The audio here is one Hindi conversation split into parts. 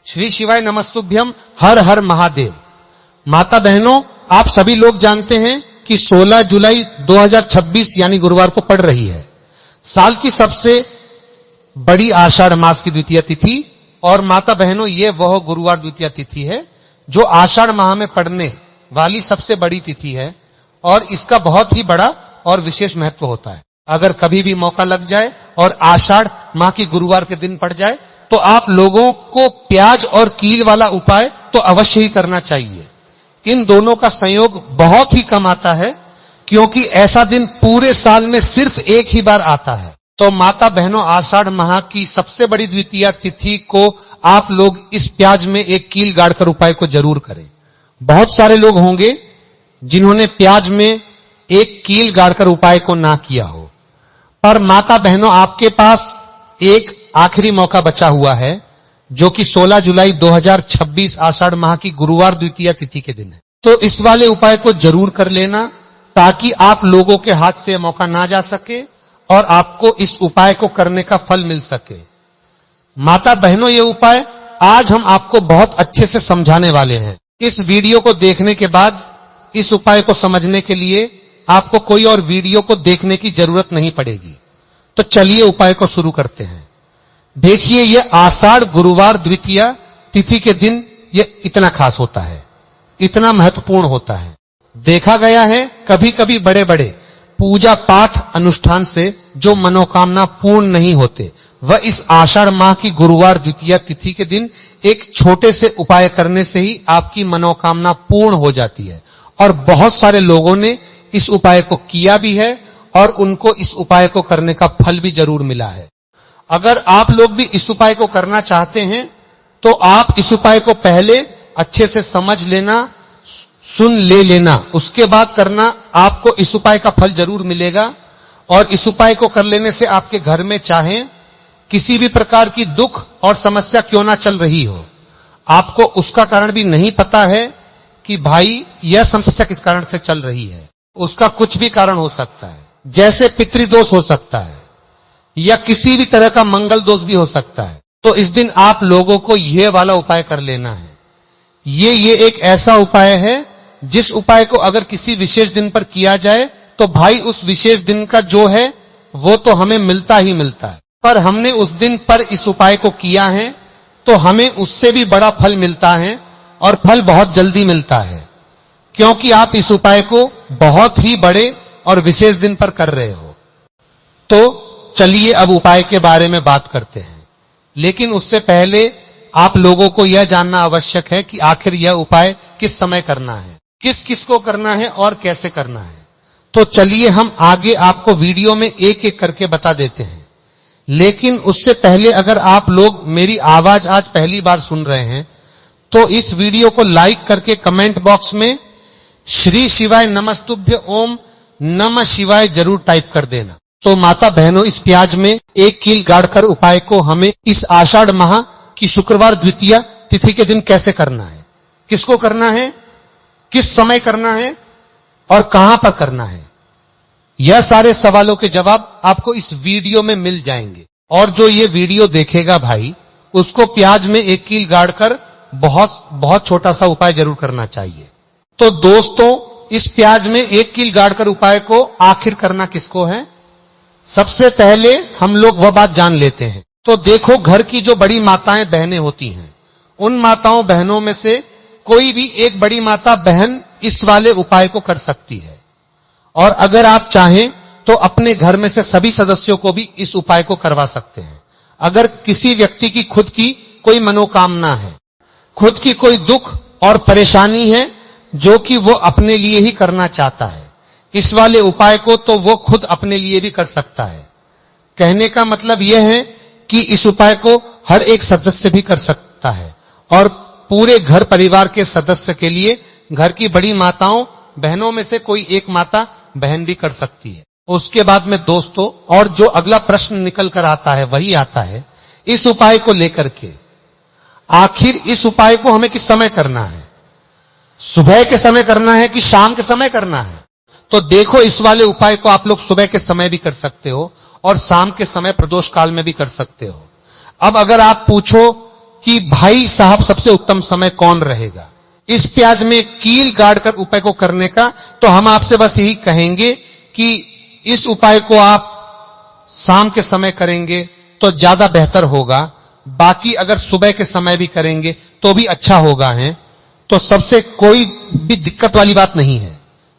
श्री शिवाय नमस्तुभ्यम, हर हर महादेव। माता बहनों, आप सभी लोग जानते हैं कि 16 जुलाई 2026 यानी गुरुवार को पड़ रही है साल की सबसे बड़ी आषाढ़ मास की द्वितीय तिथि। और माता बहनों, ये वह गुरुवार द्वितीय तिथि है जो आषाढ़ माह में पड़ने वाली सबसे बड़ी तिथि है और इसका बहुत ही बड़ा और विशेष महत्व होता है। अगर कभी भी मौका लग जाए और आषाढ़ माह की गुरुवार के दिन पड़ जाए तो आप लोगों को प्याज और कील वाला उपाय तो अवश्य ही करना चाहिए। इन दोनों का संयोग बहुत ही कम आता है क्योंकि ऐसा दिन पूरे साल में सिर्फ एक ही बार आता है। तो माता बहनों, आषाढ़ माह की सबसे बड़ी द्वितीय तिथि को आप लोग इस प्याज में एक कील गाड़कर उपाय को जरूर करें। बहुत सारे लोग होंगे जिन्होंने प्याज में एक कील गाड़कर उपाय को ना किया हो, पर माता बहनों, आपके पास एक आखिरी मौका बचा हुआ है जो कि 16 जुलाई 2026 आषाढ़ माह की गुरुवार द्वितीय तिथि के दिन है। तो इस वाले उपाय को जरूर कर लेना ताकि आप लोगों के हाथ से मौका ना जा सके और आपको इस उपाय को करने का फल मिल सके। माता बहनों, ये उपाय आज हम आपको बहुत अच्छे से समझाने वाले हैं। इस वीडियो को देखने के बाद इस उपाय को समझने के लिए आपको कोई और वीडियो को देखने की जरूरत नहीं पड़ेगी। तो चलिए उपाय को शुरू करते हैं। देखिए, ये आषाढ़ गुरुवार द्वितीय तिथि के दिन ये इतना खास होता है, इतना महत्वपूर्ण होता है। देखा गया है कभी कभी बड़े बड़े पूजा पाठ अनुष्ठान से जो मनोकामना पूर्ण नहीं होते, वह इस आषाढ़ माह की गुरुवार द्वितीय तिथि के दिन एक छोटे से उपाय करने से ही आपकी मनोकामना पूर्ण हो जाती है। और बहुत सारे लोगों ने इस उपाय को किया भी है और उनको इस उपाय को करने का फल भी जरूर मिला है। अगर आप लोग भी इस उपाय को करना चाहते हैं तो आप इस उपाय को पहले अच्छे से समझ लेना, सुन लेना, उसके बाद करना। आपको इस उपाय का फल जरूर मिलेगा। और इस उपाय को कर लेने से आपके घर में चाहे किसी भी प्रकार की दुख और समस्या क्यों ना चल रही हो, आपको उसका कारण भी नहीं पता है कि भाई यह समस्या किस कारण से चल रही है, उसका कुछ भी कारण हो सकता है। जैसे पितृदोष हो सकता है या किसी भी तरह का मंगल दोष भी हो सकता है। तो इस दिन आप लोगों को यह वाला उपाय कर लेना है। ये एक ऐसा उपाय है जिस उपाय को अगर किसी विशेष दिन पर किया जाए तो भाई उस विशेष दिन का जो है वो तो हमें मिलता ही मिलता है। पर हमने उस दिन पर इस उपाय को किया है तो हमें उससे भी बड़ा फल मिलता है और फल बहुत जल्दी मिलता है क्योंकि आप इस उपाय को बहुत ही बड़े और विशेष दिन पर कर रहे हो। तो चलिए अब उपाय के बारे में बात करते हैं, लेकिन उससे पहले आप लोगों को यह जानना आवश्यक है कि आखिर यह उपाय किस समय करना है, किस किस को करना है और कैसे करना है। तो चलिए हम आगे आपको वीडियो में एक एक करके बता देते हैं। लेकिन उससे पहले अगर आप लोग मेरी आवाज आज पहली बार सुन रहे हैं तो इस वीडियो को लाइक करके कमेंट बॉक्स में श्री शिवाय नमस्तुभ्य ओम नमः शिवाय जरूर टाइप कर देना। तो माता बहनों, इस प्याज में एक कील गाड़कर उपाय को हमें इस आषाढ़ माह की शुक्रवार द्वितीय तिथि के दिन कैसे करना है, किसको करना है, किस समय करना है और कहां पर करना है, यह सारे सवालों के जवाब आपको इस वीडियो में मिल जाएंगे। और जो ये वीडियो देखेगा भाई, उसको प्याज में एक कील गाड़कर बहुत छोटा सा उपाय जरूर करना चाहिए। तो दोस्तों, इस प्याज में एक कील गाड़कर उपाय को आखिर करना किसको है, सबसे पहले हम लोग वह बात जान लेते हैं। तो देखो, घर की जो बड़ी माताएं बहनें होती हैं, उन माताओं बहनों में से कोई भी एक बड़ी माता बहन इस वाले उपाय को कर सकती है। और अगर आप चाहें तो अपने घर में से सभी सदस्यों को भी इस उपाय को करवा सकते हैं। अगर किसी व्यक्ति की खुद की कोई मनोकामना है, खुद की कोई दुख और परेशानी है जो कि वो अपने लिए ही करना चाहता है, इस वाले उपाय को तो वो खुद अपने लिए भी कर सकता है। कहने का मतलब यह है कि इस उपाय को हर एक सदस्य भी कर सकता है और पूरे घर परिवार के सदस्य के लिए घर की बड़ी माताओं बहनों में से कोई एक माता बहन भी कर सकती है। उसके बाद में दोस्तों, और जो अगला प्रश्न निकल कर आता है वही आता है इस उपाय को लेकर के, आखिर इस उपाय को हमें किस समय करना है, सुबह के समय करना है कि शाम के समय करना है। तो देखो, इस वाले उपाय को आप लोग सुबह के समय भी कर सकते हो और शाम के समय प्रदोष काल में भी कर सकते हो। अब अगर आप पूछो कि भाई साहब सबसे उत्तम समय कौन रहेगा इस प्याज में कील गाड़कर उपाय को करने का, तो हम आपसे बस यही कहेंगे कि इस उपाय को आप शाम के समय करेंगे तो ज्यादा बेहतर होगा। बाकी अगर सुबह के समय भी करेंगे तो भी अच्छा होगा है, तो सबसे कोई भी दिक्कत वाली बात नहीं है।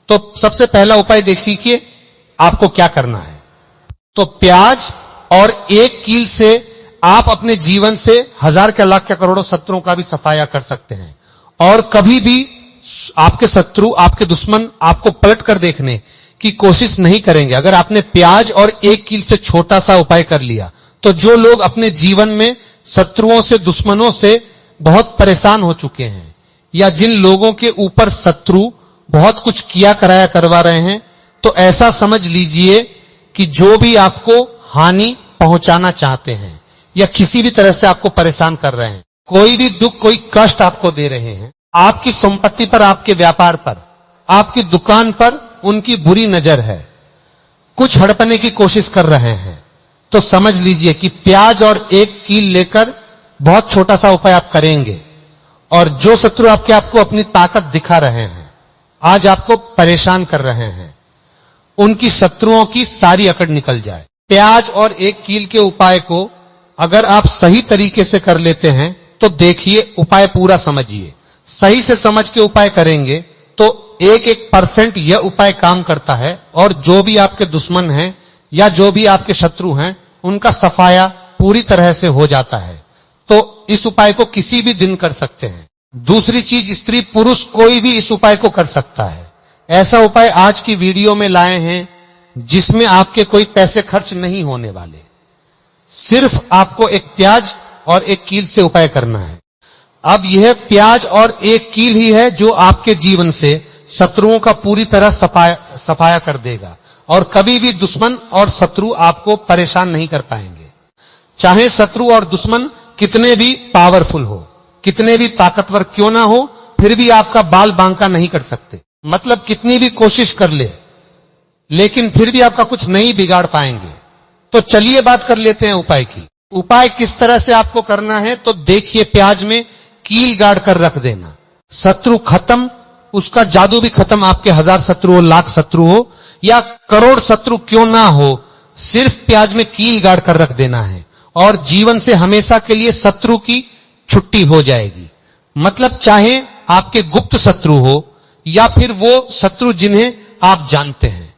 तो सबसे पहला उपाय देख सीखिए आपको क्या करना है। तो प्याज और एक कील से आप अपने जीवन से हजार के लाख के करोड़ों शत्रुओं का भी सफाया कर सकते हैं। और कभी भी आपके शत्रु, आपके दुश्मन आपको पलट कर देखने की कोशिश नहीं करेंगे। अगर आपने प्याज और एक कील से छोटा सा उपाय कर लिया, तो जो लोग अपने जीवन में शत्रुओं से, दुश्मनों से बहुत परेशान हो चुके हैं, या जिन लोगों के ऊपर शत्रु बहुत कुछ किया कराया करवा रहे हैं, तो ऐसा समझ लीजिए कि जो भी आपको हानि पहुंचाना चाहते हैं या किसी भी तरह से आपको परेशान कर रहे हैं, कोई भी दुख, कोई कष्ट आपको दे रहे हैं, आपकी संपत्ति पर, आपके व्यापार पर, आपकी दुकान पर उनकी बुरी नजर है, कुछ हड़पने की कोशिश कर रहे हैं, तो समझ लीजिए कि प्याज और एक कील लेकर बहुत छोटा सा उपाय आप करेंगे, और जो शत्रु आपको अपनी ताकत दिखा रहे हैं, आज आपको परेशान कर रहे हैं, उनकी शत्रुओं की सारी अकड़ निकल जाए। प्याज और एक कील के उपाय को अगर आप सही तरीके से कर लेते हैं, तो देखिए उपाय पूरा समझिए। सही से समझ के उपाय करेंगे तो 1% यह उपाय काम करता है, और जो भी आपके दुश्मन हैं या जो भी आपके शत्रु हैं, उनका सफाया पूरी तरह से हो जाता है। तो इस उपाय को किसी भी दिन कर सकते हैं। दूसरी चीज, स्त्री पुरुष कोई भी इस उपाय को कर सकता है। ऐसा उपाय आज की वीडियो में लाए हैं जिसमें आपके कोई पैसे खर्च नहीं होने वाले, सिर्फ आपको एक प्याज और एक कील से उपाय करना है। अब यह प्याज और एक कील ही है जो आपके जीवन से शत्रुओं का पूरी तरह सफाया कर देगा, और कभी भी दुश्मन और शत्रु आपको परेशान नहीं कर पाएंगे। चाहे शत्रु और दुश्मन कितने भी पावरफुल हो, कितने भी ताकतवर क्यों ना हो, फिर भी आपका बाल बांका नहीं कर सकते। मतलब कितनी भी कोशिश कर ले, लेकिन फिर भी आपका कुछ नहीं बिगाड़ पाएंगे। तो चलिए बात कर लेते हैं उपाय की। उपाय किस तरह से आपको करना है, तो देखिए प्याज में कील गाड़ कर रख देना। शत्रु खत्म, उसका जादू भी खत्म। आपके 1000 शत्रु हो, लाख शत्रु हो या करोड़ शत्रु क्यों ना हो, सिर्फ प्याज में कील गाड़ कर रख देना है, और जीवन से हमेशा के लिए शत्रु की छुट्टी हो जाएगी। मतलब चाहे आपके गुप्त शत्रु हो या फिर वो शत्रु जिन्हें आप जानते हैं,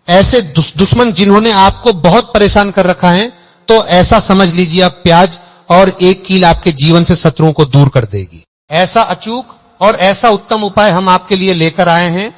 ऐसे दुश्मन जिन्होंने आपको बहुत परेशान कर रखा है, तो ऐसा समझ लीजिए आप प्याज और एक कील आपके जीवन से शत्रुओं को दूर कर देगी। ऐसा अचूक और ऐसा उत्तम उपाय हम आपके लिए लेकर आए हैं